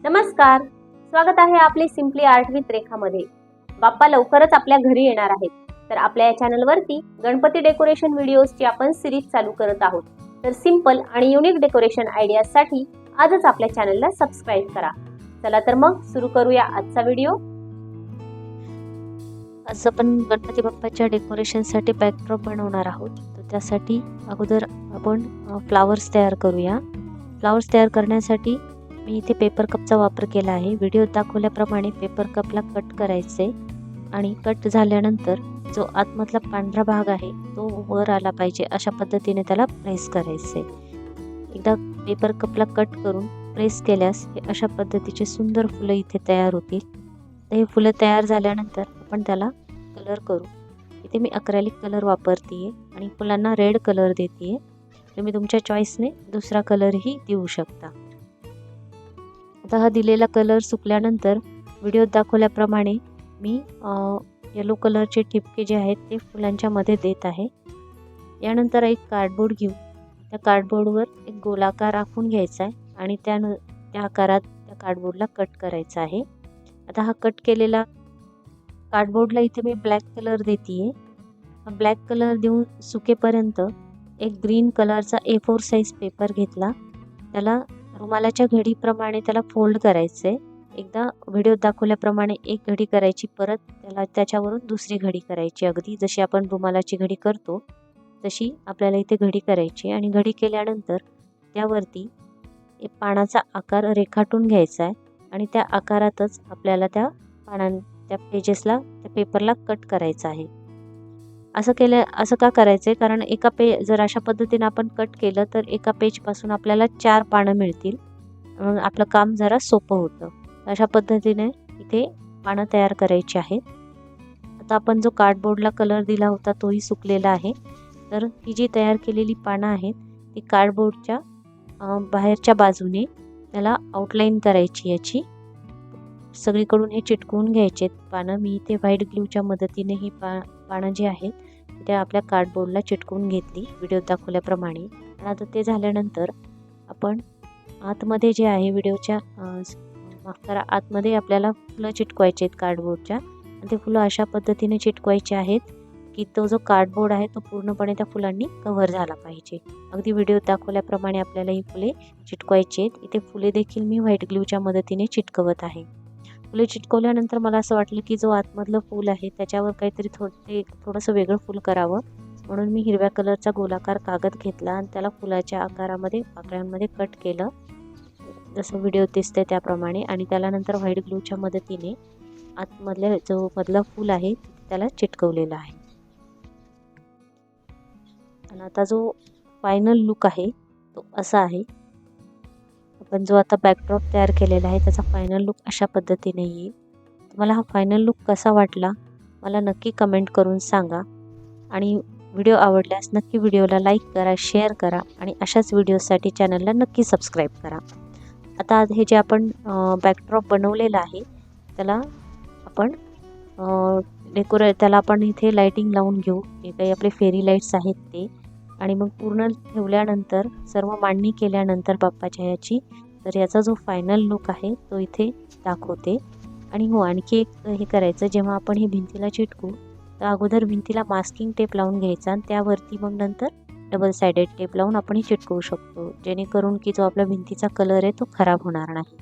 नमस्कार, स्वागत आहे आपले सिम्पली आर्ट विथ रेखामध्ये। बाप्पा लवकरच आपल्या घरी येणार आहेत, तर आपल्या या चॅनलवरती गणपती डेकोरेशन व्हिडिओजची आपण सिरीज चालू करत आहोत। तर सिंपल आणि युनिक डेकोरेशन आयडियाजसाठी आजच आपल्या चॅनलला सबस्क्राइब करा। चला तर मग सुरू करूया आजचा व्हिडिओ। आज आपण गणपती बाप्पाच्या डेकोरेशनसाठी बॅकड्रॉप बनवणार आहोत। तर त्यासाठी अगोदर आपण फ्लावर्स तयार करूया। फ्लावर्स तयार करण्यासाठी मी इथे पेपर कपचा वापर केला आहे। व्हिडिओत दाखवल्याप्रमाणे पेपर कपला कट करायचे आणि कट झाल्यानंतर जो आतमधला पांढरा भाग आहे तो वर आला पाहिजे अशा पद्धतीने त्याला प्रेस करायचे। एकदा पेपर कपला कट करून प्रेस केल्यास हे अशा पद्धतीचे सुंदर फुलं इथे तयार होतील। हे फुलं तयार झाल्यानंतर आपण त्याला कलर करू। इथे मी अक्रेलिक कलर वापरते आणि फुलांना रेड कलर देते। तुम्ही तुमच्या चॉईसने दुसरा कलरही देऊ शकता। आता हा दिलेला कलर सुकल्यानंतर व्हिडिओत दाखवल्याप्रमाणे मी येलो कलरचे ठिपके जे आहेत ते फुलांच्या मध्ये देत आहे। यानंतर एक कार्डबोर्ड घेऊ, त्या कार्डबोर्डवर एक गोलाकार आखून घ्यायचा आहे आणि त्या आकारात त्या कार्डबोर्डला कट करायचा आहे। आता हा कट केलेला कार्डबोर्डला इथे मी ब्लॅक कलर देते। ब्लॅक कलर देऊन सुकेपर्यंत एक ग्रीन कलरचा A4 साइज पेपर घेतला, त्याला रुमालाच्या घडीप्रमाणे त्याला फोल्ड करायचे। एकदा व्हिडिओत दाखवल्याप्रमाणे एक घडी करायची, परत त्याच्यावरून दुसरी घडी करायची। अगदी जशी आपण रुमालाची घडी करतो तशी आपल्याला इथे घडी करायची आणि घडी केल्यानंतर त्यावरती एक पानाचा आकार रेखाटून घ्यायचा आहे आणि त्या आकारातच आपल्याला त्या पेजेसला त्या पेपरला कट करायचं आहे। असं का करायचंय, कारण जर अशा पद्धतीने आपण कट केलं तर एका पेज पासून आपल्याला 4 पानं मिळतील, आपलं काम जरा सोपं होतं। अशा पद्धतीने इथे पानं तयार करायची आहेत। आता आपण जो कार्डबोर्डला कलर दिला होता तोही सुकलेला आहे, तर ही जी तयार केलेली पानं आहेत ती कार्डबोर्डच्या बाहेरच्या बाजूने त्याला आउटलाईन करायची। याची सगळीकडून हे चिटकवून घ्यायचे पानं। मी इथे व्हाईट ग्लूच्या मदतीने ही पानं जी आहेत ते आपल्या कार्डबोर्डला चिटकवून घेतली व्हिडिओत दाखवल्याप्रमाणे। आणि आता ते झाल्यानंतर आपण आतमध्ये जे आहे आतमध्ये आपल्याला फुलं चिटकवायचे आहेत कार्डबोर्डच्या, आणि ते फुलं अशा पद्धतीने चिटकवायचे आहेत की तो जो कार्डबोर्ड आहे तो पूर्णपणे त्या फुलांनी कव्हर झाला पाहिजे। अगदी व्हिडिओत दाखवल्याप्रमाणे आपल्याला ही फुले चिटकवायची आहेत। इथे फुले देखील मी व्हाईट ग्लूच्या मदतीने चिटकवत आहे। फुले चिटकवल्यानंतर मला असं वाटलं की जो आतमधलं फूल आहे त्याच्यावर काहीतरी थोडंसं वेगळं फूल करावं, म्हणून मी हिरव्या कलरचा गोलाकार कागद घेतला आणि त्याला फुलाच्या आकारामध्ये पाकळ्यांमध्ये कट केलं, जसं व्हिडिओत दिसतंय त्याप्रमाणे। आणि त्याला नंतर व्हाईट ग्लूच्या मदतीने जो मधला फूल आहे त्याला चिटकवलेला आहे। आणि आता जो फायनल लुक आहे तो असा आहे। आपण जो आता बॅकड्रॉप तयार केलेला आहे त्याचा फायनल लुक अशा पद्धतीने येईल। तुम्हाला हा फायनल लुक कसा वाटला मला नक्की कमेंट करून सांगा, आणि व्हिडिओ आवडल्यास नक्की व्हिडिओला लाईक करा, शेअर करा आणि अशाच व्हिडिओसाठी चॅनलला नक्की सबस्क्राईब करा। आता हे जे आपण बॅकड्रॉप बनवलेलं आहे त्याला आपण इथे लाइटिंग लावून घेऊ, जे काही आपले फेरी लाईट्स आहेत ते। आणि मग पूर्ण ठेवल्यानंतर सर्व मांडणी केल्यानंतर बाप्पाच्या ह्याची, तर याचा जो फायनल लुक आहे तो इथे दाखवते। आणि हो, आणखी एक हे करायचं, जेव्हा आपण हे भिंतीला चिटकू तर अगोदर भिंतीला मास्किंग टेप लावून घ्यायचा आणि त्यावरती मग नंतर डबल साइडेड टेप लावून आपण हे चिटकवू शकतो, जेणेकरून की जो आपला भिंतीचा कलर आहे तो खराब होणार नाही।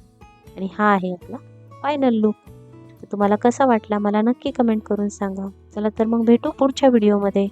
आणि हा आहे आपला फायनल लुक। तर तुम्हाला कसा वाटला मला नक्की कमेंट करून सांगा। चला तर मग भेटू पुढच्या व्हिडिओमध्ये।